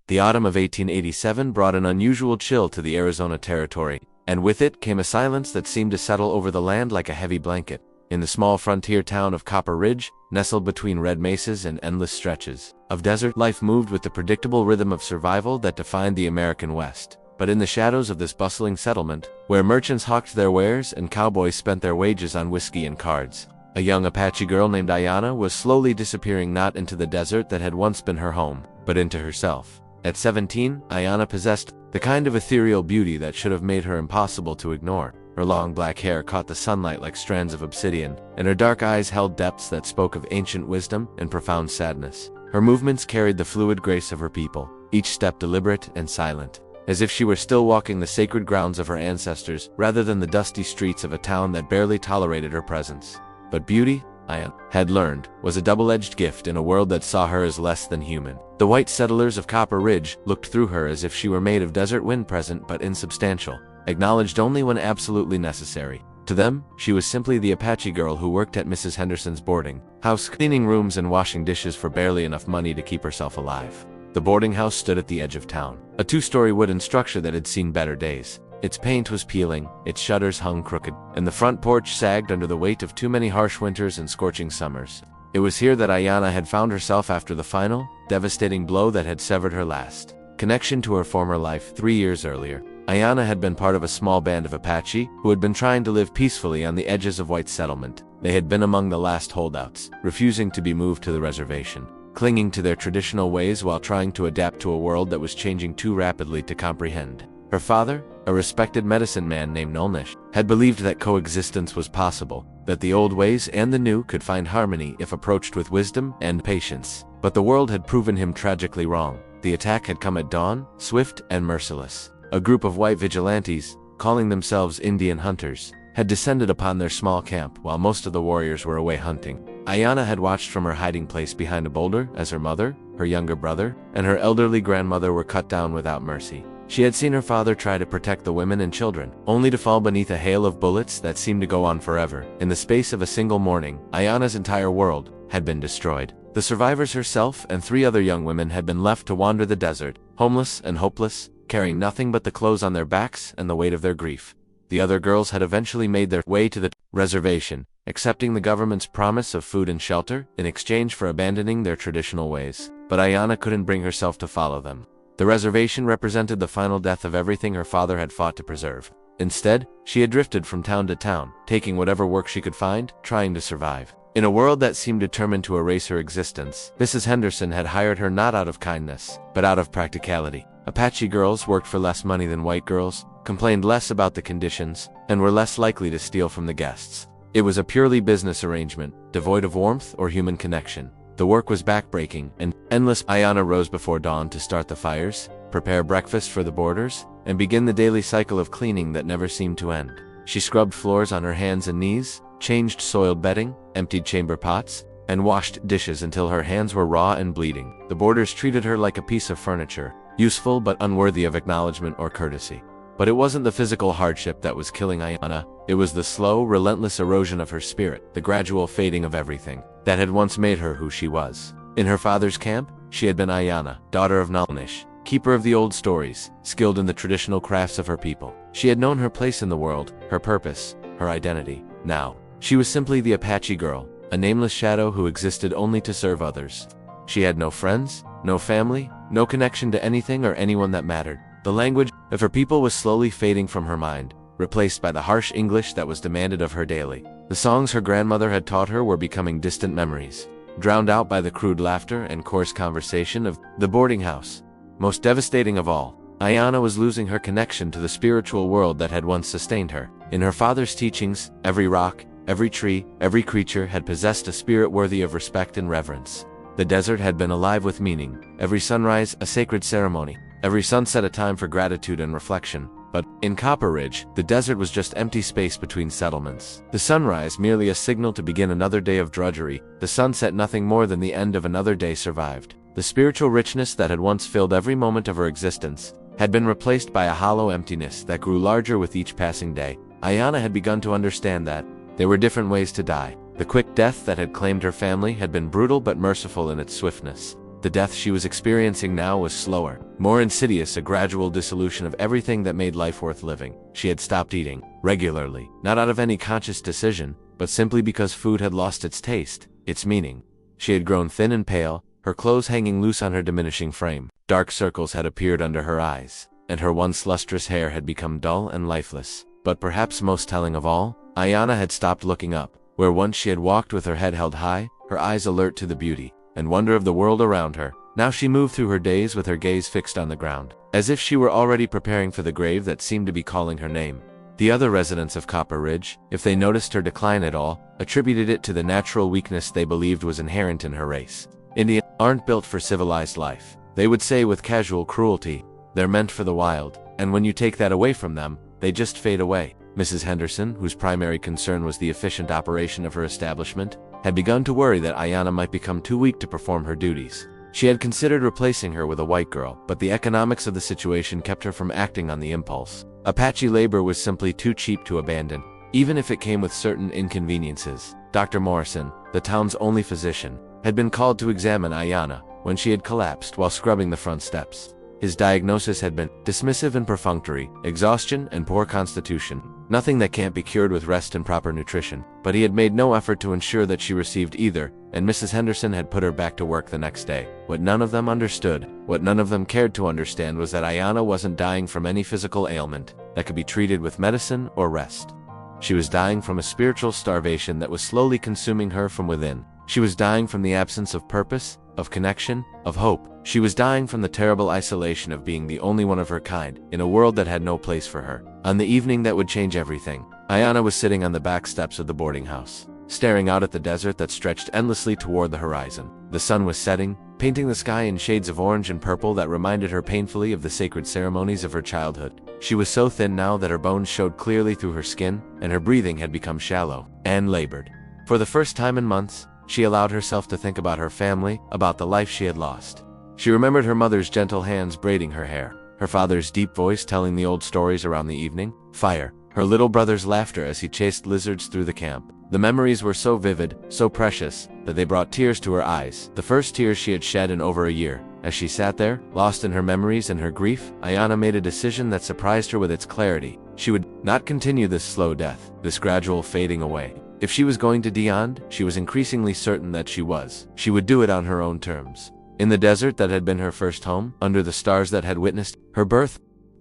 The autumn of 1887 brought an unusual chill to the Arizona territory, and with it came a silence that seemed to settle over the land like a heavy blanket. In the small frontier town of Copper Ridge, nestled between red mesas and endless stretches of desert, life moved with the predictable rhythm of survival that defined the American West. But in the shadows of this bustling settlement, where merchants hawked their wares and cowboys spent their wages on whiskey and cards, a young Apache girl named Aiyana was slowly disappearing, not into the desert that had once been her home, but into herself. At 17, Aiyana possessed the kind of ethereal beauty that should have made her impossible to ignore. Her long black hair caught the sunlight like strands of obsidian, and her dark eyes held depths that spoke of ancient wisdom and profound sadness. Her movements carried the fluid grace of her people, each step deliberate and silent, as if she were still walking the sacred grounds of her ancestors rather than the dusty streets of a town that barely tolerated her presence. But beauty, Aiyana had learned, was a double-edged gift in a world that saw her as less than human. The white settlers of Copper Ridge looked through her as if she were made of desert wind, present but insubstantial, acknowledged only when absolutely necessary. To them, she was simply the Apache girl who worked at Mrs. Henderson's boarding house, cleaning rooms and washing dishes for barely enough money to keep herself alive. The boarding house stood at the edge of town, a two-story wooden structure that had seen better days. Its paint was peeling, its shutters hung crooked, and the front porch sagged under the weight of too many harsh winters and scorching summers. It was here that Aiyana had found herself after the final, devastating blow that had severed her last connection to her former life 3 years earlier. Aiyana had been part of a small band of Apache who had been trying to live peacefully on the edges of white settlement. They had been among the last holdouts, refusing to be moved to the reservation, clinging to their traditional ways while trying to adapt to a world that was changing too rapidly to comprehend. Her father, a respected medicine man named Nolnish, had believed that coexistence was possible, that the old ways and the new could find harmony if approached with wisdom and patience. But the world had proven him tragically wrong. The attack had come at dawn, swift and merciless. A group of white vigilantes, calling themselves Indian hunters, had descended upon their small camp while most of the warriors were away hunting. Aiyana had watched from her hiding place behind a boulder as her mother, her younger brother, and her elderly grandmother were cut down without mercy. She had seen her father try to protect the women and children, only to fall beneath a hail of bullets that seemed to go on forever. In the space of a single morning, Aiyana's entire world had been destroyed. The survivors, herself and 3 other young women, had been left to wander the desert, homeless and hopeless, carrying nothing but the clothes on their backs and the weight of their grief. The other girls had eventually made their way to the reservation, accepting the government's promise of food and shelter in exchange for abandoning their traditional ways. But Aiyana couldn't bring herself to follow them. The reservation represented the final death of everything her father had fought to preserve. Instead, she had drifted from town to town, taking whatever work she could find, trying to survive. In a world that seemed determined to erase her existence, Mrs. Henderson had hired her not out of kindness, but out of practicality. Apache girls worked for less money than white girls, complained less about the conditions, and were less likely to steal from the guests. It was a purely business arrangement, devoid of warmth or human connection. The work was backbreaking and endless. Aiyana rose before dawn to start the fires, prepare breakfast for the boarders, and begin the daily cycle of cleaning that never seemed to end. She scrubbed floors on her hands and knees, changed soiled bedding, emptied chamber pots, and washed dishes until her hands were raw and bleeding. The boarders treated her like a piece of furniture, useful but unworthy of acknowledgement or courtesy. But it wasn't the physical hardship that was killing Aiyana. It was the slow, relentless erosion of her spirit, the gradual fading of everything that had once made her who she was. In her father's camp, she had been Aiyana, daughter of Nolnish, keeper of the old stories, skilled in the traditional crafts of her people. She had known her place in the world, her purpose, her identity. Now, she was simply the Apache girl, a nameless shadow who existed only to serve others. She had no friends, no family, no connection to anything or anyone that mattered. The language of her people was slowly fading from her mind, replaced by the harsh English that was demanded of her daily. The songs her grandmother had taught her were becoming distant memories, drowned out by the crude laughter and coarse conversation of the boarding house. Most devastating of all, Aiyana was losing her connection to the spiritual world that had once sustained her. In her father's teachings, every rock, every tree, every creature had possessed a spirit worthy of respect and reverence. The desert had been alive with meaning, every sunrise a sacred ceremony, every sunset a time for gratitude and reflection. But, in Copper Ridge, the desert was just empty space between settlements. The sunrise merely a signal to begin another day of drudgery, the sunset nothing more than the end of another day survived. The spiritual richness that had once filled every moment of her existence had been replaced by a hollow emptiness that grew larger with each passing day. Aiyana had begun to understand that there were different ways to die. The quick death that had claimed her family had been brutal but merciful in its swiftness. The death she was experiencing now was slower, more insidious, a gradual dissolution of everything that made life worth living. She had stopped eating regularly, not out of any conscious decision, but simply because food had lost its taste, its meaning. She had grown thin and pale, her clothes hanging loose on her diminishing frame. Dark circles had appeared under her eyes, and her once lustrous hair had become dull and lifeless. But perhaps most telling of all, Aiyana had stopped looking up, where once she had walked with her head held high, her eyes alert to the beauty and wonder of the world around her. Now she moved through her days with her gaze fixed on the ground, as if she were already preparing for the grave that seemed to be calling her name. The other residents of Copper Ridge, if they noticed her decline at all, attributed it to the natural weakness they believed was inherent in her race. Indians aren't built for civilized life, they would say with casual cruelty. They're meant for the wild, and when you take that away from them, they just fade away. Mrs. Henderson, whose primary concern was the efficient operation of her establishment, had begun to worry that Aiyana might become too weak to perform her duties. She had considered replacing her with a white girl, but the economics of the situation kept her from acting on the impulse. Apache labor was simply too cheap to abandon, even if it came with certain inconveniences. Dr. Morrison, the town's only physician, had been called to examine Aiyana when she had collapsed while scrubbing the front steps. His diagnosis had been dismissive and perfunctory, exhaustion and poor constitution, nothing that can't be cured with rest and proper nutrition. But he had made no effort to ensure that she received either, and Mrs. Henderson had put her back to work the next day. What none of them understood, what none of them cared to understand, was that Aiyana wasn't dying from any physical ailment that could be treated with medicine or rest. She was dying from a spiritual starvation that was slowly consuming her from within. She was dying from the absence of purpose, of connection, of hope. She was dying from the terrible isolation of being the only one of her kind, in a world that had no place for her. On the evening that would change everything, Aiyana was sitting on the back steps of the boarding house, staring out at the desert that stretched endlessly toward the horizon. The sun was setting, painting the sky in shades of orange and purple that reminded her painfully of the sacred ceremonies of her childhood. She was so thin now that her bones showed clearly through her skin, and her breathing had become shallow and labored. For the first time in months, she allowed herself to think about her family, about the life she had lost. She remembered her mother's gentle hands braiding her hair, her father's deep voice telling the old stories around the evening fire, her little brother's laughter as he chased lizards through the camp. The memories were so vivid, so precious, that they brought tears to her eyes, the first tears she had shed in over a year. As she sat there, lost in her memories and her grief, Aiyana made a decision that surprised her with its clarity. She would not continue this slow death, this gradual fading away. If she was going to beyond, she was increasingly certain that she was. She would do it on her own terms. In the desert that had been her first home, under the stars that had witnessed her birth.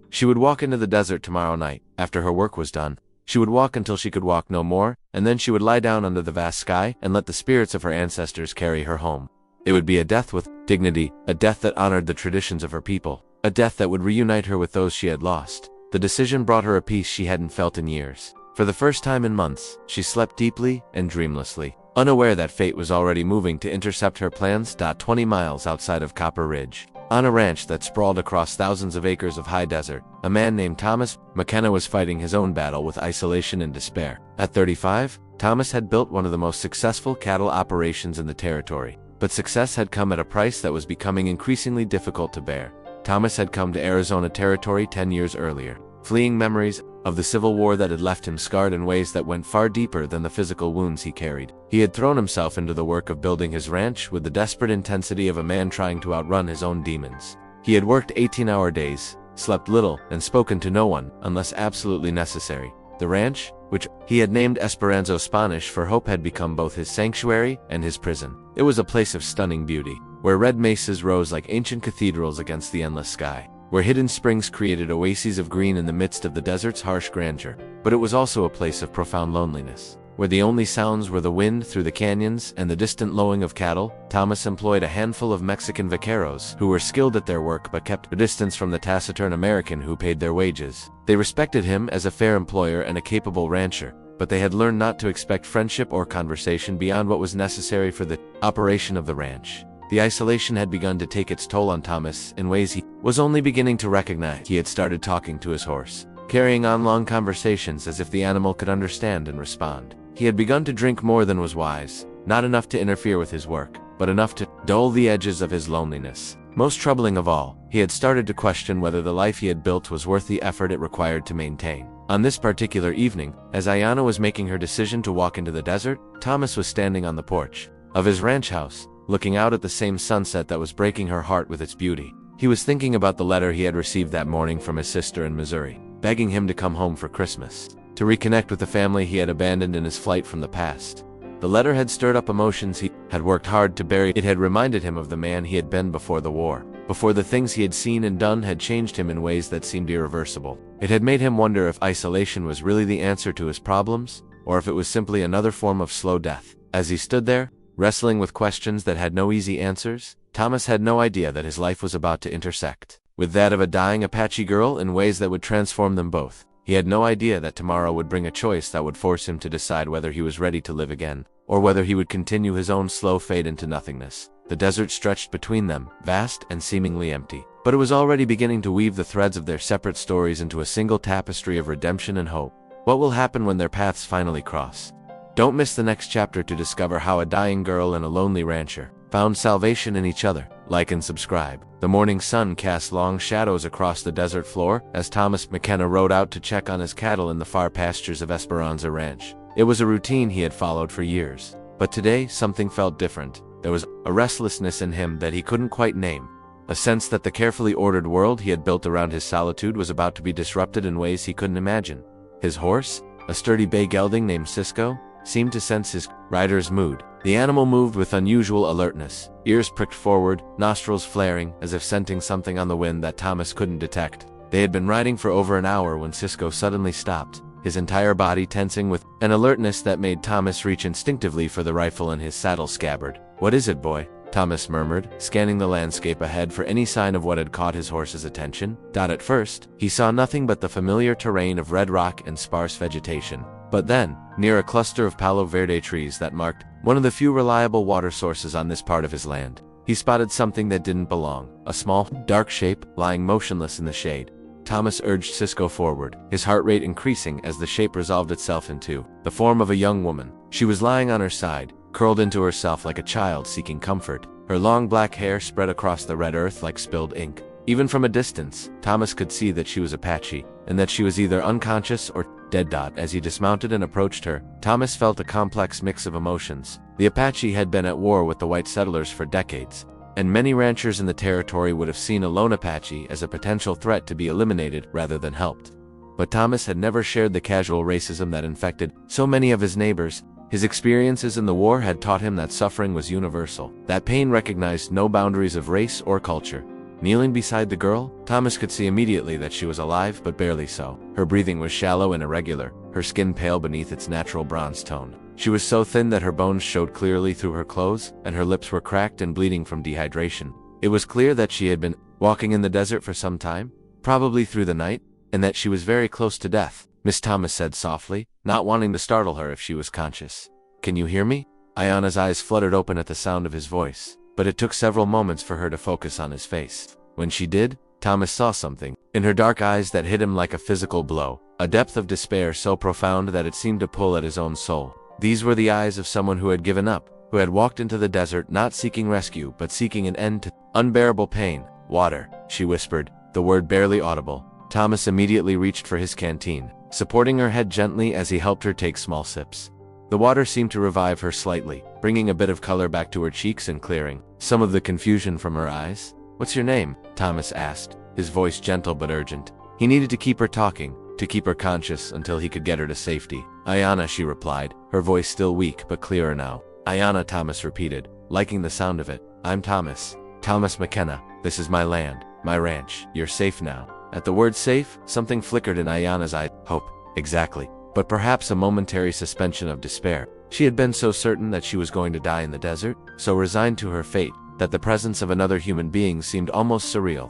She would walk into the desert tomorrow night, after her work was done. She would walk until she could walk no more, and then she would lie down under the vast sky and let the spirits of her ancestors carry her home. It would be a death with dignity, a death that honored the traditions of her people, a death that would reunite her with those she had lost. The decision brought her a peace she hadn't felt in years. For the first time in months, she slept deeply and dreamlessly, unaware that fate was already moving to intercept her plans. 20 miles outside of Copper Ridge, on a ranch that sprawled across thousands of acres of high desert, a man named Thomas McKenna was fighting his own battle with isolation and despair. At 35, Thomas had built one of the most successful cattle operations in the territory, but success had come at a price that was becoming increasingly difficult to bear. Thomas had come to Arizona Territory 10 years earlier, fleeing memories of the Civil War that had left him scarred in ways that went far deeper than the physical wounds he carried. He had thrown himself into the work of building his ranch with the desperate intensity of a man trying to outrun his own demons. He had worked 18-hour days, slept little, and spoken to no one unless absolutely necessary. The ranch, which he had named Esperanza Spanish for hope, had become both his sanctuary and his prison. It was a place of stunning beauty, where red mesas rose like ancient cathedrals against the endless sky, where hidden springs created oases of green in the midst of the desert's harsh grandeur. But it was also a place of profound loneliness, where the only sounds were the wind through the canyons and the distant lowing of cattle. Thomas employed a handful of Mexican vaqueros who were skilled at their work but kept a distance from the taciturn American who paid their wages. They respected him as a fair employer and a capable rancher, but they had learned not to expect friendship or conversation beyond what was necessary for the operation of the ranch. The isolation had begun to take its toll on Thomas in ways he was only beginning to recognize. He had started talking to his horse, carrying on long conversations as if the animal could understand and respond. He had begun to drink more than was wise, not enough to interfere with his work, but enough to dull the edges of his loneliness. Most troubling of all, he had started to question whether the life he had built was worth the effort it required to maintain. On this particular evening, as Aiyana was making her decision to walk into the desert, Thomas was standing on the porch of his ranch house, looking out at the same sunset that was breaking her heart with its beauty. He was thinking about the letter he had received that morning from his sister in Missouri, begging him to come home for Christmas, to reconnect with the family he had abandoned in his flight from the past. The letter had stirred up emotions he had worked hard to bury. It had reminded him of the man he had been before the war, before the things he had seen and done had changed him in ways that seemed irreversible. It had made him wonder if isolation was really the answer to his problems, or if it was simply another form of slow death. As he stood there, wrestling with questions that had no easy answers, Thomas had no idea that his life was about to intersect with that of a dying Apache girl in ways that would transform them both. He had no idea that tomorrow would bring a choice that would force him to decide whether he was ready to live again, or whether he would continue his own slow fade into nothingness. The desert stretched between them, vast and seemingly empty, but it was already beginning to weave the threads of their separate stories into a single tapestry of redemption and hope. What will happen when their paths finally cross? Don't miss the next chapter to discover how a dying girl and a lonely rancher found salvation in each other. Like and subscribe. The morning sun cast long shadows across the desert floor as Thomas McKenna rode out to check on his cattle in the far pastures of Esperanza Ranch. It was a routine he had followed for years, but today something felt different. There was a restlessness in him that he couldn't quite name, a sense that the carefully ordered world he had built around his solitude was about to be disrupted in ways he couldn't imagine. His horse, a sturdy bay gelding named Cisco, seemed to sense his rider's mood. The animal moved with unusual alertness, ears pricked forward, nostrils flaring, as if scenting something on the wind that Thomas couldn't detect. They had been riding for over an hour when Cisco suddenly stopped, his entire body tensing with an alertness that made Thomas reach instinctively for the rifle in his saddle scabbard. "What is it, boy?" Thomas murmured, scanning the landscape ahead for any sign of what had caught his horse's attention. At first, he saw nothing but the familiar terrain of red rock and sparse vegetation. But then, near a cluster of Palo Verde trees that marked one of the few reliable water sources on this part of his land, he spotted something that didn't belong, a small, dark shape lying motionless in the shade. Thomas urged Cisco forward, his heart rate increasing as the shape resolved itself into the form of a young woman. She was lying on her side, curled into herself like a child seeking comfort, her long black hair spread across the red earth like spilled ink. Even from a distance, Thomas could see that she was Apache, and that she was either unconscious or dead. As he dismounted and approached her, Thomas felt a complex mix of emotions. The Apache had been at war with the white settlers for decades, and many ranchers in the territory would have seen a lone Apache as a potential threat to be eliminated rather than helped. But Thomas had never shared the casual racism that infected so many of his neighbors. His experiences in the war had taught him that suffering was universal, that pain recognized no boundaries of race or culture. Kneeling beside the girl, Thomas could see immediately that she was alive, but barely so. Her breathing was shallow and irregular, her skin pale beneath its natural bronze tone. She was so thin that her bones showed clearly through her clothes, and her lips were cracked and bleeding from dehydration. It was clear that she had been walking in the desert for some time, probably through the night, and that she was very close to death. Miss Thomas said softly, not wanting to startle her if she was conscious. "Can you hear me?" Aiyana's eyes fluttered open at the sound of his voice, but it took several moments for her to focus on his face. When she did, Thomas saw something in her dark eyes that hit him like a physical blow, a depth of despair so profound that it seemed to pull at his own soul. These were the eyes of someone who had given up, who had walked into the desert not seeking rescue but seeking an end to unbearable pain. "Water," she whispered, the word barely audible. Thomas immediately reached for his canteen, supporting her head gently as he helped her take small sips. The water seemed to revive her slightly, bringing a bit of color back to her cheeks and clearing some of the confusion from her eyes. "What's your name?" Thomas asked, his voice gentle but urgent. He needed to keep her talking, to keep her conscious until he could get her to safety. "Aiyana," she replied, her voice still weak but clearer now. "Aiyana," Thomas repeated, liking the sound of it. "I'm Thomas. Thomas McKenna. This is my land, my ranch. You're safe now." At the word safe, something flickered in Aiyana's eye. Hope. Exactly. But perhaps a momentary suspension of despair. She had been so certain that she was going to die in the desert, so resigned to her fate, that the presence of another human being seemed almost surreal.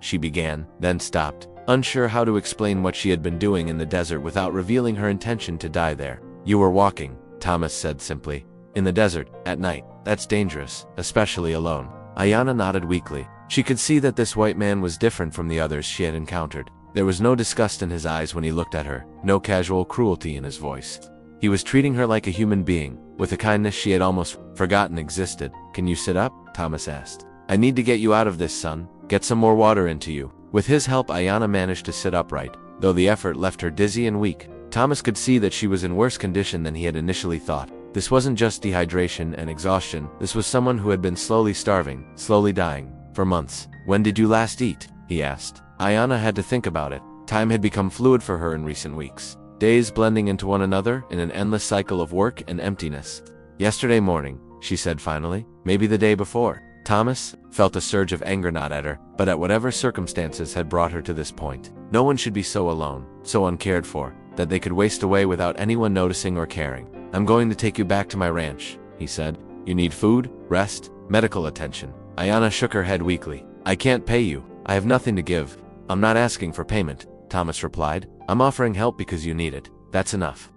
She began, then stopped, unsure how to explain what she had been doing in the desert without revealing her intention to die there. "You were walking," Thomas said simply. "In the desert, at night. That's dangerous, especially alone." Aiyana nodded weakly. She could see that this white man was different from the others she had encountered. There was no disgust in his eyes when he looked at her, no casual cruelty in his voice. He was treating her like a human being, with a kindness she had almost forgotten existed. "Can you sit up?" Thomas asked. "I need to get you out of this, son. Get some more water into you." With his help, Aiyana managed to sit upright, though the effort left her dizzy and weak. Thomas could see that she was in worse condition than he had initially thought. This wasn't just dehydration and exhaustion, this was someone who had been slowly starving, slowly dying, for months. "When did you last eat?" he asked. Aiyana had to think about it. Time had become fluid for her in recent weeks, days blending into one another in an endless cycle of work and emptiness. "Yesterday morning," she said finally. "Maybe the day before." Thomas felt a surge of anger, not at her, but at whatever circumstances had brought her to this point. No one should be so alone, so uncared for, that they could waste away without anyone noticing or caring. "I'm going to take you back to my ranch," he said. "You need food, rest, medical attention." Aiyana shook her head weakly. "I can't pay you. I have nothing to give." "I'm not asking for payment," Thomas replied. "I'm offering help because you need it. That's enough."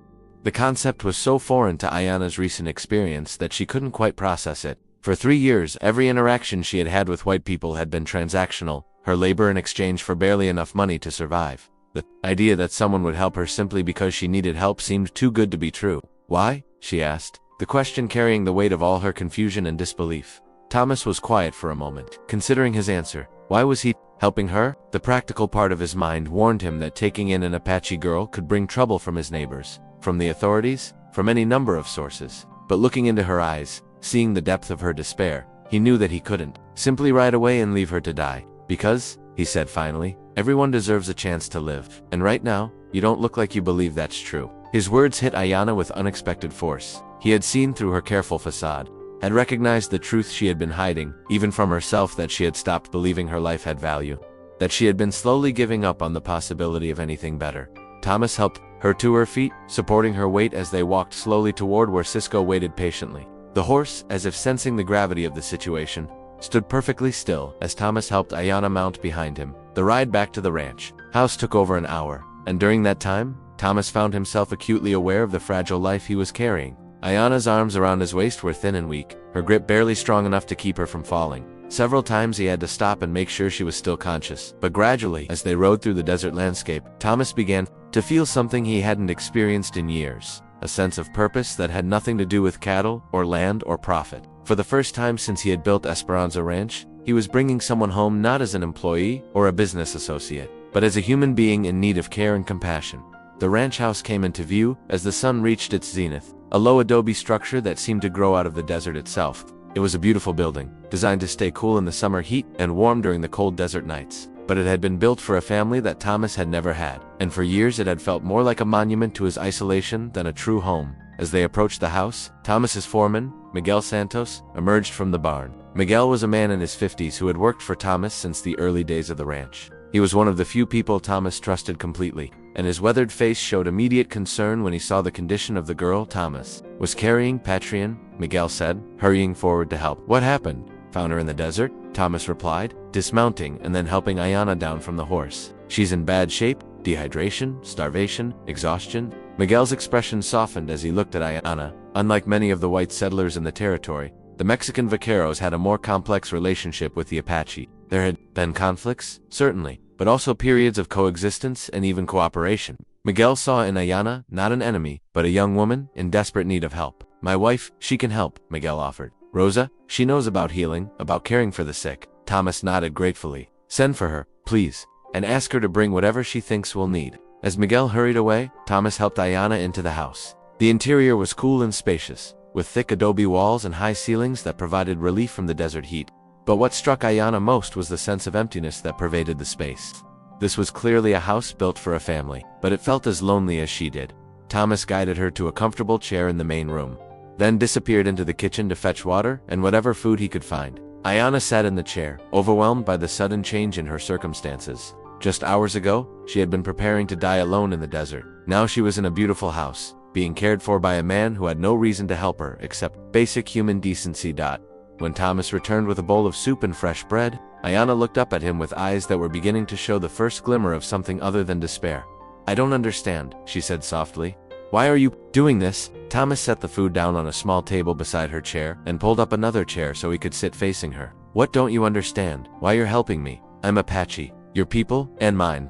The concept was so foreign to Aiyana's recent experience that she couldn't quite process it. For 3 years, every interaction she had had with white people had been transactional, her labor in exchange for barely enough money to survive. The idea that someone would help her simply because she needed help seemed too good to be true. "Why?" she asked, the question carrying the weight of all her confusion and disbelief. Thomas was quiet for a moment, considering his answer. Why was he helping her? The practical part of his mind warned him that taking in an Apache girl could bring trouble from his neighbors, from the authorities, from any number of sources. But looking into her eyes, seeing the depth of her despair, he knew that he couldn't simply ride away and leave her to die. "Because," he said finally, "everyone deserves a chance to live. And right now, you don't look like you believe that's true." His words hit Aiyana with unexpected force. He had seen through her careful facade, had recognized the truth she had been hiding, even from herself, that she had stopped believing her life had value, that she had been slowly giving up on the possibility of anything better. Thomas helped her to her feet, supporting her weight as they walked slowly toward where Cisco waited patiently. The horse, as if sensing the gravity of the situation, stood perfectly still as Thomas helped Aiyana mount behind him. The ride back to the ranch house took over an hour, and during that time, Thomas found himself acutely aware of the fragile life he was carrying. Aiyana's arms around his waist were thin and weak, her grip barely strong enough to keep her from falling. Several times he had to stop and make sure she was still conscious. But gradually, as they rode through the desert landscape, Thomas began to feel something he hadn't experienced in years. A sense of purpose that had nothing to do with cattle, or land, or profit. For the first time since he had built Esperanza Ranch, he was bringing someone home not as an employee or a business associate, but as a human being in need of care and compassion. The ranch house came into view as the sun reached its zenith, a low adobe structure that seemed to grow out of the desert itself. It was a beautiful building, designed to stay cool in the summer heat and warm during the cold desert nights. But it had been built for a family that Thomas had never had, and for years it had felt more like a monument to his isolation than a true home. As they approached the house, Thomas's foreman, Miguel Santos, emerged from the barn. Miguel was a man in his 50s who had worked for Thomas since the early days of the ranch. He was one of the few people Thomas trusted completely, and his weathered face showed immediate concern when he saw the condition of the girl Thomas was carrying. "Patreon," Miguel said, hurrying forward to help. "What happened?" "Found her in the desert," Thomas replied, dismounting and then helping Aiyana down from the horse. "She's in bad shape, dehydration, starvation, exhaustion." Miguel's expression softened as he looked at Aiyana. Unlike many of the white settlers in the territory, the Mexican vaqueros had a more complex relationship with the Apache. There had been conflicts, certainly, but also periods of coexistence and even cooperation. Miguel saw in Aiyana not an enemy, but a young woman in desperate need of help. "My wife, she can help," Miguel offered. "Rosa, she knows about healing, about caring for the sick." Thomas nodded gratefully. "Send for her, please, and ask her to bring whatever she thinks we'll need." As Miguel hurried away, Thomas helped Aiyana into the house. The interior was cool and spacious, with thick adobe walls and high ceilings that provided relief from the desert heat. But what struck Aiyana most was the sense of emptiness that pervaded the space. This was clearly a house built for a family, but it felt as lonely as she did. Thomas guided her to a comfortable chair in the main room, then disappeared into the kitchen to fetch water and whatever food he could find. Aiyana sat in the chair, overwhelmed by the sudden change in her circumstances. Just hours ago, she had been preparing to die alone in the desert. Now she was in a beautiful house, being cared for by a man who had no reason to help her except basic human decency. When Thomas returned with a bowl of soup and fresh bread, Aiyana looked up at him with eyes that were beginning to show the first glimmer of something other than despair. "I don't understand," she said softly. "Why are you doing this?" Thomas set the food down on a small table beside her chair and pulled up another chair so he could sit facing her. "What don't you understand? Why you're helping me? I'm Apache. Your people, and mine, ...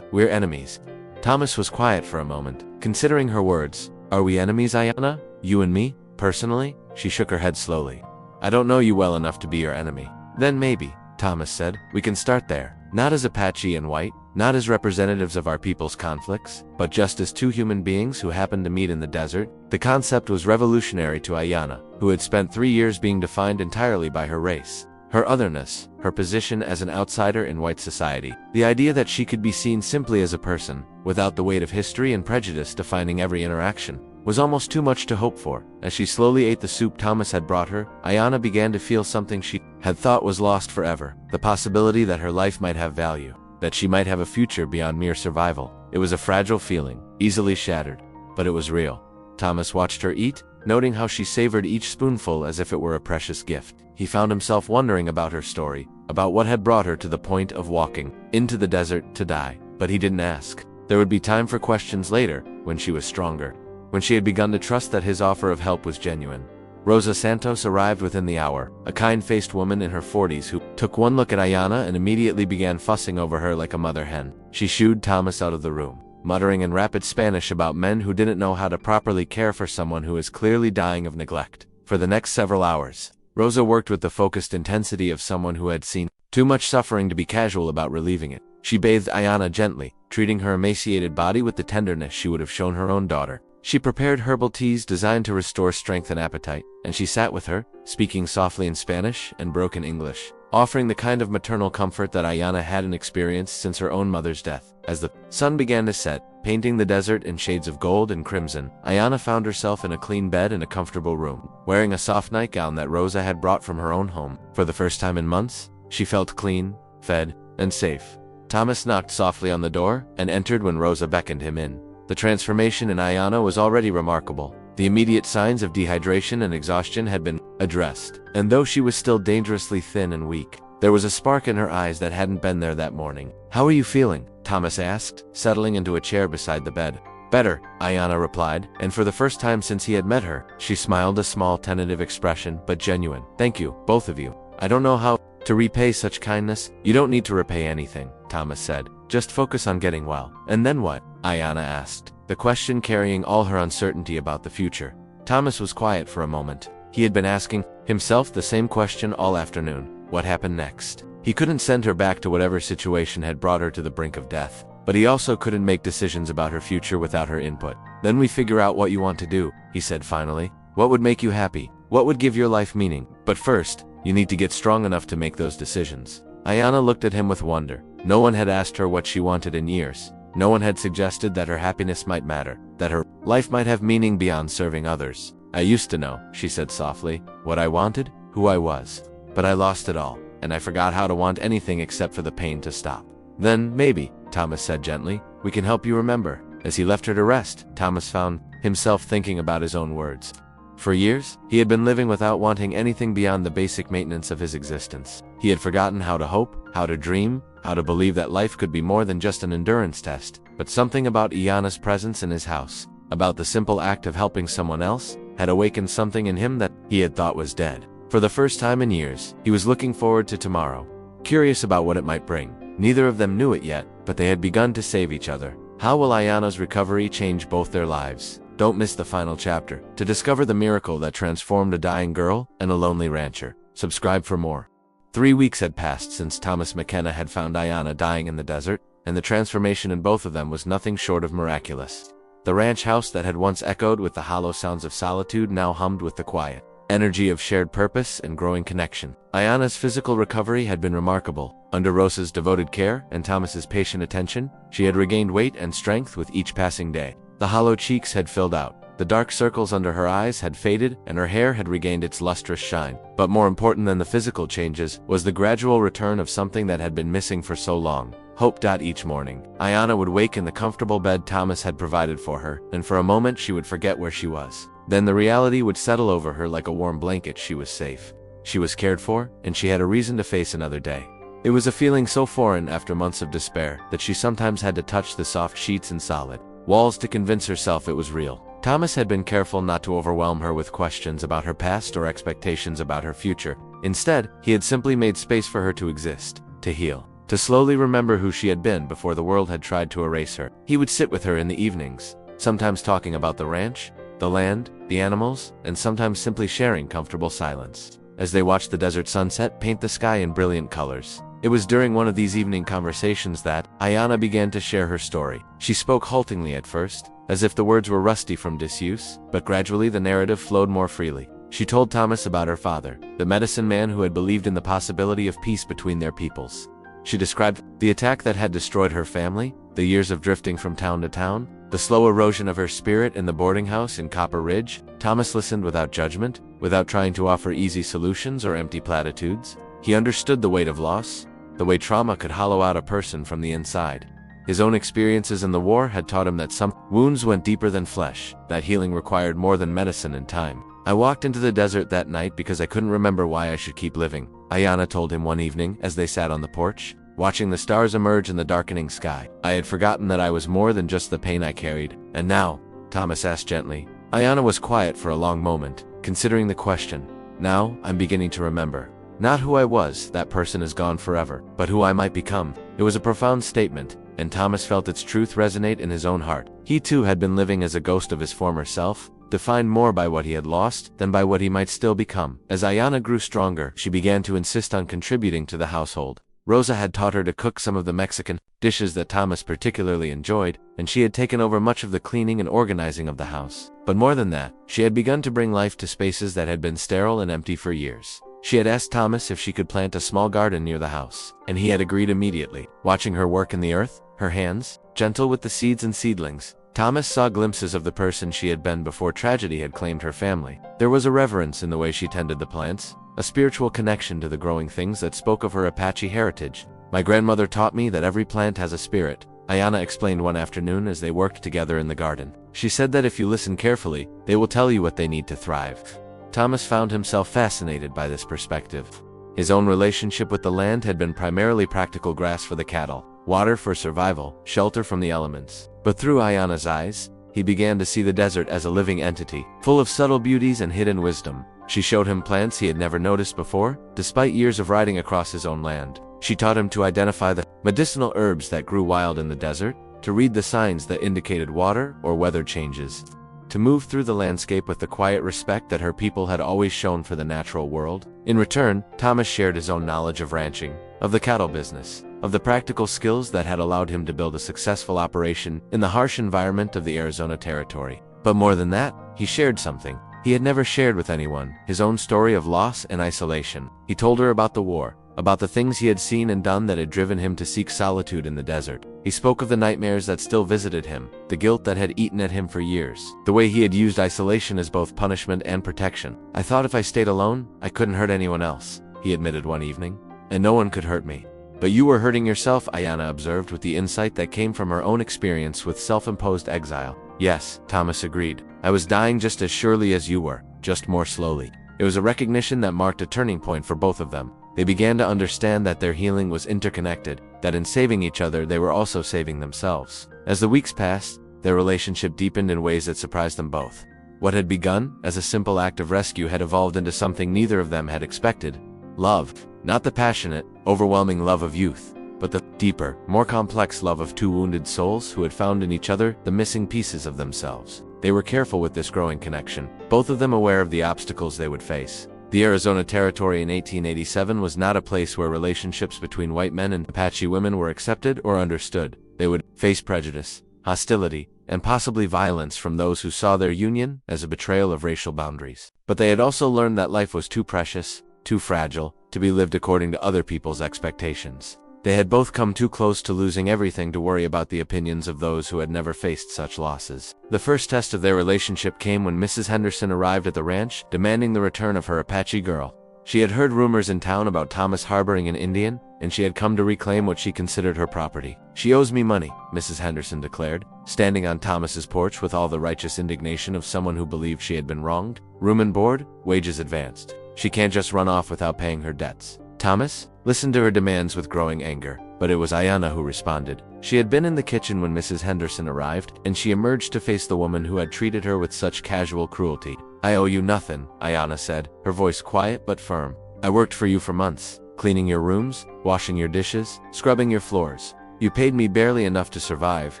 We're enemies." Thomas was quiet for a moment, considering her words. "Are we enemies, Aiyana? You and me? Personally?" She shook her head slowly. "I don't know you well enough to be your enemy." "Then maybe," Thomas said, "we can start there. Not as Apache and white, not as representatives of our people's conflicts, but just as two human beings who happened to meet in the desert. The concept was revolutionary to Aiyana, who had spent 3 years being defined entirely by her race, her otherness, her position as an outsider in white society. The idea that she could be seen simply as a person, without the weight of history and prejudice defining every interaction, was almost too much to hope for. As she slowly ate the soup Thomas had brought her, Aiyana began to feel something she had thought was lost forever, the possibility that her life might have value, that she might have a future beyond mere survival. It was a fragile feeling, easily shattered, but it was real. Thomas watched her eat, noting how she savored each spoonful as if it were a precious gift. He found himself wondering about her story, about what had brought her to the point of walking into the desert to die. But he didn't ask. There would be time for questions later, when she was stronger, when she had begun to trust that his offer of help was genuine. Rosa Santos arrived within the hour, a kind-faced woman in her 40s who took one look at Aiyana and immediately began fussing over her like a mother hen. She shooed Thomas out of the room, muttering in rapid Spanish about men who didn't know how to properly care for someone who is clearly dying of neglect. For the next several hours, Rosa worked with the focused intensity of someone who had seen too much suffering to be casual about relieving it. She bathed Aiyana gently, treating her emaciated body with the tenderness she would have shown her own daughter. She prepared herbal teas designed to restore strength and appetite, and she sat with her, speaking softly in Spanish and broken English, offering the kind of maternal comfort that Aiyana hadn't experienced since her own mother's death. As the sun began to set, painting the desert in shades of gold and crimson, Aiyana found herself in a clean bed in a comfortable room, wearing a soft nightgown that Rosa had brought from her own home. For the first time in months, she felt clean, fed, and safe. Thomas knocked softly on the door and entered when Rosa beckoned him in. The transformation in Aiyana was already remarkable. The immediate signs of dehydration and exhaustion had been addressed, and though she was still dangerously thin and weak, there was a spark in her eyes that hadn't been there that morning. "How are you feeling?" Thomas asked, settling into a chair beside the bed. "Better," Aiyana replied, and for the first time since he had met her, she smiled, a small tentative expression, but genuine. "Thank you, both of you. I don't know how to repay such kindness." "You don't need to repay anything," Thomas said. "Just focus on getting well." "And then what?" Aiyana asked, the question carrying all her uncertainty about the future. Thomas was quiet for a moment. He had been asking himself the same question all afternoon. What happened next? He couldn't send her back to whatever situation had brought her to the brink of death, but he also couldn't make decisions about her future without her input. "Then we figure out what you want to do," he said finally. "What would make you happy? What would give your life meaning? But first, you need to get strong enough to make those decisions." Aiyana looked at him with wonder. No one had asked her what she wanted in years. No one had suggested that her happiness might matter, that her life might have meaning beyond serving others. "I used to know," she said softly, "what I wanted, who I was. But I lost it all, and I forgot how to want anything except for the pain to stop." "Then, maybe," Thomas said gently, "we can help you remember." As he left her to rest, Thomas found himself thinking about his own words. For years, he had been living without wanting anything beyond the basic maintenance of his existence. He had forgotten how to hope, how to dream, how to believe that life could be more than just an endurance test. But something about Aiyana's presence in his house, about the simple act of helping someone else, had awakened something in him that he had thought was dead. For the first time in years, he was looking forward to tomorrow, curious about what it might bring. Neither of them knew it yet, but they had begun to save each other. How will Aiyana's recovery change both their lives? Don't miss the final chapter to discover the miracle that transformed a dying girl and a lonely rancher. Subscribe for more. 3 weeks had passed since Thomas McKenna had found Aiyana dying in the desert, and the transformation in both of them was nothing short of miraculous. The ranch house that had once echoed with the hollow sounds of solitude now hummed with the quiet energy of shared purpose and growing connection. Aiyana's physical recovery had been remarkable. Under Rosa's devoted care and Thomas's patient attention, she had regained weight and strength with each passing day. The hollow cheeks had filled out, the dark circles under her eyes had faded, and her hair had regained its lustrous shine. But more important than the physical changes was the gradual return of something that had been missing for so long: hope. Each morning, Aiyana would wake in the comfortable bed Thomas had provided for her, and for a moment she would forget where she was. Then the reality would settle over her like a warm blanket. She was safe. She was cared for, and she had a reason to face another day. It was a feeling so foreign after months of despair that she sometimes had to touch the soft sheets and solid walls to convince herself it was real. Thomas had been careful not to overwhelm her with questions about her past or expectations about her future. Instead, he had simply made space for her to exist, to heal, to slowly remember who she had been before the world had tried to erase her. He would sit with her in the evenings, sometimes talking about the ranch, the land, the animals, and sometimes simply sharing comfortable silence. As they watched the desert sunset paint the sky in brilliant colors, It was during one of these evening conversations that Aiyana began to share her story. She spoke haltingly at first, as if the words were rusty from disuse, but gradually the narrative flowed more freely. She told Thomas about her father, the medicine man who had believed in the possibility of peace between their peoples. She described the attack that had destroyed her family, the years of drifting from town to town, the slow erosion of her spirit in the boarding house in Copper Ridge. Thomas listened without judgment, without trying to offer easy solutions or empty platitudes. He understood the weight of loss, the way trauma could hollow out a person from the inside. His own experiences in the war had taught him that some wounds went deeper than flesh, that healing required more than medicine and time. I walked into the desert that night because I couldn't remember why I should keep living, Aiyana told him one evening as they sat on the porch, watching the stars emerge in the darkening sky. I had forgotten that I was more than just the pain I carried. And now? Thomas asked gently. Aiyana was quiet for a long moment, considering the question. Now, I'm beginning to remember. Not who I was, that person is gone forever, but who I might become. It was a profound statement, and Thomas felt its truth resonate in his own heart. He too had been living as a ghost of his former self, defined more by what he had lost than by what he might still become. As Aiyana grew stronger, she began to insist on contributing to the household. Rosa had taught her to cook some of the Mexican dishes that Thomas particularly enjoyed, and she had taken over much of the cleaning and organizing of the house. But more than that, she had begun to bring life to spaces that had been sterile and empty for years. She had asked Thomas if she could plant a small garden near the house, and he had agreed immediately. Watching her work in the earth, her hands, gentle with the seeds and seedlings, Thomas saw glimpses of the person she had been before tragedy had claimed her family. There was a reverence in the way she tended the plants, a spiritual connection to the growing things that spoke of her Apache heritage. My grandmother taught me that every plant has a spirit, Aiyana explained one afternoon as they worked together in the garden. She said that if you listen carefully, they will tell you what they need to thrive. Thomas found himself fascinated by this perspective. His own relationship with the land had been primarily practical: grass for the cattle, water for survival, shelter from the elements. But through Aiyana's eyes, he began to see the desert as a living entity, full of subtle beauties and hidden wisdom. She showed him plants he had never noticed before, despite years of riding across his own land. She taught him to identify the medicinal herbs that grew wild in the desert, to read the signs that indicated water or weather changes, to move through the landscape with the quiet respect that her people had always shown for the natural world. In return, Thomas shared his own knowledge of ranching, of the cattle business, of the practical skills that had allowed him to build a successful operation in the harsh environment of the Arizona Territory. But more than that, he shared something he had never shared with anyone: his own story of loss and isolation. He told her about the war, about the things he had seen and done that had driven him to seek solitude in the desert. He spoke of the nightmares that still visited him, the guilt that had eaten at him for years, the way he had used isolation as both punishment and protection. I thought if I stayed alone, I couldn't hurt anyone else, he admitted one evening, and no one could hurt me. But you were hurting yourself, Aiyana observed with the insight that came from her own experience with self-imposed exile. Yes, Thomas agreed. I was dying just as surely as you were, just more slowly. It was a recognition that marked a turning point for both of them. They began to understand that their healing was interconnected, that in saving each other they were also saving themselves. As the weeks passed, their relationship deepened in ways that surprised them both. What had begun as a simple act of rescue had evolved into something neither of them had expected: love. Not the passionate, overwhelming love of youth, but the deeper, more complex love of two wounded souls who had found in each other the missing pieces of themselves. They were careful with this growing connection, both of them aware of the obstacles they would face. The Arizona Territory in 1887 was not a place where relationships between white men and Apache women were accepted or understood. They would face prejudice, hostility, and possibly violence from those who saw their union as a betrayal of racial boundaries. But they had also learned that life was too precious, too fragile, to be lived according to other people's expectations. They had both come too close to losing everything to worry about the opinions of those who had never faced such losses. The first test of their relationship came when Mrs. Henderson arrived at the ranch, demanding the return of her Apache girl. She had heard rumors in town about Thomas harboring an Indian, and she had come to reclaim what she considered her property. She owes me money, Mrs. Henderson declared, standing on Thomas's porch with all the righteous indignation of someone who believed she had been wronged. Room and board, wages advanced. She can't just run off without paying her debts. Thomas listened to her demands with growing anger, but it was Aiyana who responded. She had been in the kitchen when Mrs. Henderson arrived, and she emerged to face the woman who had treated her with such casual cruelty. I owe you nothing, Aiyana said, her voice quiet but firm. I worked for you for months, cleaning your rooms, washing your dishes, scrubbing your floors. You paid me barely enough to survive,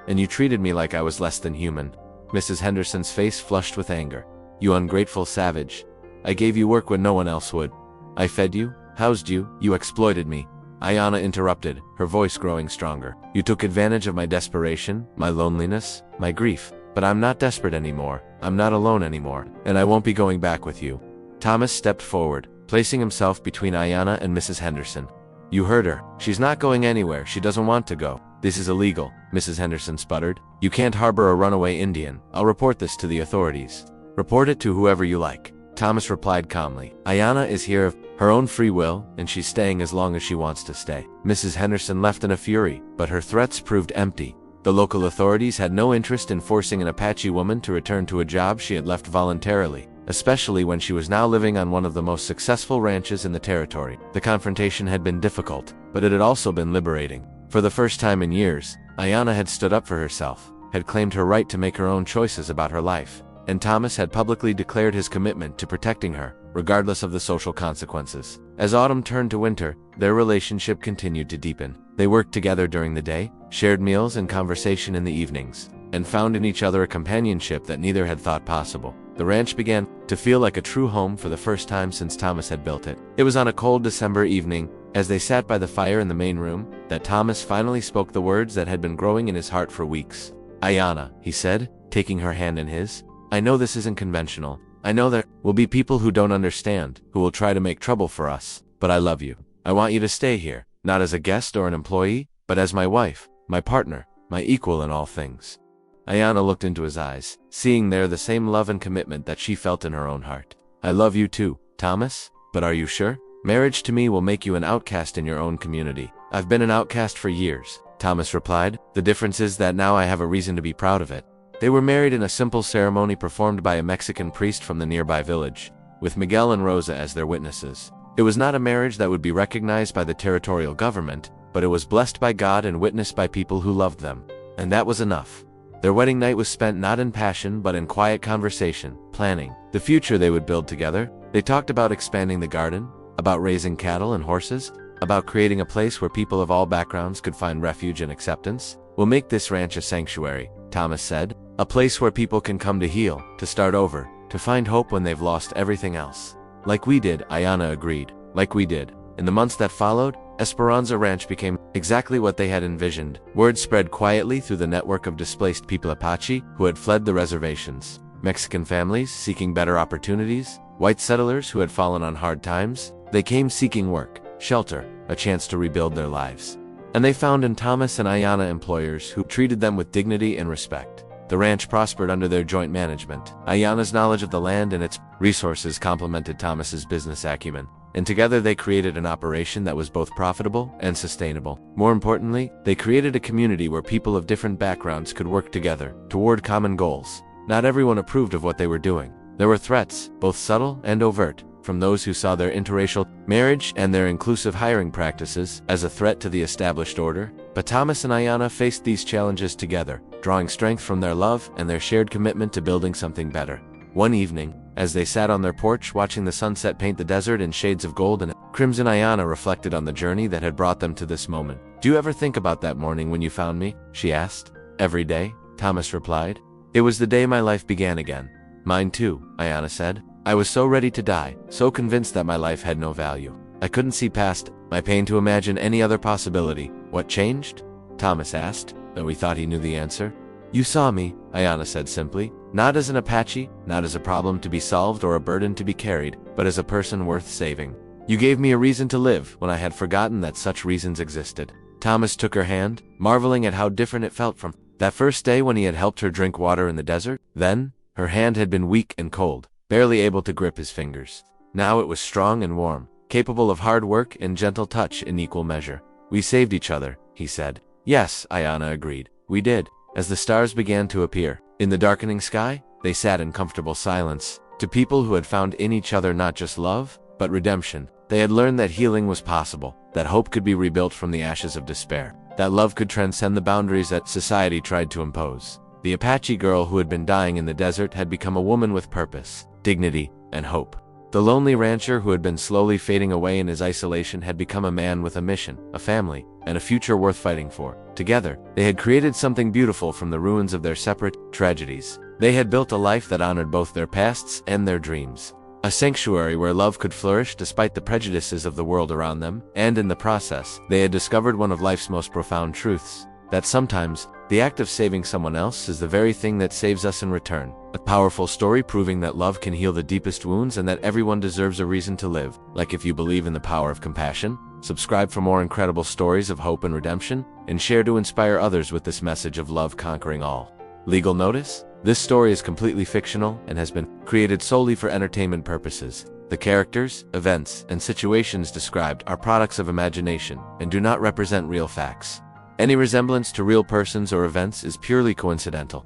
and you treated me like I was less than human. Mrs. Henderson's face flushed with anger. You ungrateful savage. I gave you work when no one else would. I fed you, housed you, you exploited me. Aiyana interrupted, her voice growing stronger. You took advantage of my desperation, my loneliness, my grief. But I'm not desperate anymore, I'm not alone anymore, and I won't be going back with you. Thomas stepped forward, placing himself between Aiyana and Mrs. Henderson. You heard her. She's not going anywhere, she doesn't want to go. This is illegal, Mrs. Henderson sputtered. You can't harbor a runaway Indian. I'll report this to the authorities. Report it to whoever you like. Thomas replied calmly. Aiyana is here of her own free will, and she's staying as long as she wants to stay. Mrs. Henderson left in a fury, but her threats proved empty. The local authorities had no interest in forcing an Apache woman to return to a job she had left voluntarily, especially when she was now living on one of the most successful ranches in the territory. The confrontation had been difficult, but it had also been liberating. For the first time in years, Aiyana had stood up for herself, had claimed her right to make her own choices about her life, and Thomas had publicly declared his commitment to protecting her, regardless of the social consequences. As autumn turned to winter, their relationship continued to deepen. They worked together during the day, shared meals and conversation in the evenings, and found in each other a companionship that neither had thought possible. The ranch began to feel like a true home for the first time since Thomas had built it. It was on a cold December evening, as they sat by the fire in the main room, that Thomas finally spoke the words that had been growing in his heart for weeks. Aiyana, he said, taking her hand in his. I know this isn't conventional. I know there will be people who don't understand, who will try to make trouble for us, but I love you. I want you to stay here, not as a guest or an employee, but as my wife, my partner, my equal in all things. Aiyana looked into his eyes, seeing there the same love and commitment that she felt in her own heart. I love you too, Thomas, but are you sure? Marriage to me will make you an outcast in your own community. I've been an outcast for years, Thomas replied. The difference is that now I have a reason to be proud of it. They were married in a simple ceremony performed by a Mexican priest from the nearby village, with Miguel and Rosa as their witnesses. It was not a marriage that would be recognized by the territorial government, but it was blessed by God and witnessed by people who loved them. And that was enough. Their wedding night was spent not in passion but in quiet conversation, planning the future they would build together. They talked about expanding the garden, about raising cattle and horses, about creating a place where people of all backgrounds could find refuge and acceptance. We'll make this ranch a sanctuary, Thomas said. A place where people can come to heal, to start over, to find hope when they've lost everything else. Like we did, Aiyana agreed. Like we did. In the months that followed, Esperanza Ranch became exactly what they had envisioned. Word spread quietly through the network of displaced people Apache who had fled the reservations. Mexican families seeking better opportunities, white settlers who had fallen on hard times. They came seeking work, shelter, a chance to rebuild their lives. And they found in Thomas and Aiyana employers who treated them with dignity and respect. The ranch prospered under their joint management. Aiyana's knowledge of the land and its resources complemented Thomas's business acumen, and together they created an operation that was both profitable and sustainable. More importantly, they created a community where people of different backgrounds could work together toward common goals. Not everyone approved of what they were doing. There were threats, both subtle and overt, from those who saw their interracial marriage and their inclusive hiring practices as a threat to the established order. But Thomas and Aiyana faced these challenges together, drawing strength from their love and their shared commitment to building something better. One evening, as they sat on their porch watching the sunset paint the desert in shades of gold and crimson, Aiyana reflected on the journey that had brought them to this moment. Do you ever think about that morning when you found me? She asked. Every day, Thomas replied. It was the day my life began again. Mine too, Aiyana said. I was so ready to die, so convinced that my life had no value. I couldn't see past my pain to imagine any other possibility. What changed? Thomas asked, though he thought he knew the answer. You saw me, Aiyana said simply, not as an Apache, not as a problem to be solved or a burden to be carried, but as a person worth saving. You gave me a reason to live when I had forgotten that such reasons existed. Thomas took her hand, marveling at how different it felt from that first day when he had helped her drink water in the desert. Then, her hand had been weak and cold, barely able to grip his fingers. Now it was strong and warm, capable of hard work and gentle touch in equal measure. We saved each other, he said. Yes, Aiyana agreed. We did. As the stars began to appear in the darkening sky, they sat in comfortable silence. To people who had found in each other not just love, but redemption, they had learned that healing was possible, that hope could be rebuilt from the ashes of despair, that love could transcend the boundaries that society tried to impose. The Apache girl who had been dying in the desert had become a woman with purpose, dignity, and hope. The lonely rancher who had been slowly fading away in his isolation had become a man with a mission, a family, and a future worth fighting for. Together, they had created something beautiful from the ruins of their separate tragedies. They had built a life that honored both their pasts and their dreams. A sanctuary where love could flourish despite the prejudices of the world around them, and in the process, they had discovered one of life's most profound truths, that sometimes, the act of saving someone else is the very thing that saves us in return. A powerful story proving that love can heal the deepest wounds and that everyone deserves a reason to live. Like, if you believe in the power of compassion, subscribe for more incredible stories of hope and redemption, and share to inspire others with this message of love conquering all. Legal notice: this story is completely fictional and has been created solely for entertainment purposes. The characters, events, and situations described are products of imagination and do not represent real facts. Any resemblance to real persons or events is purely coincidental.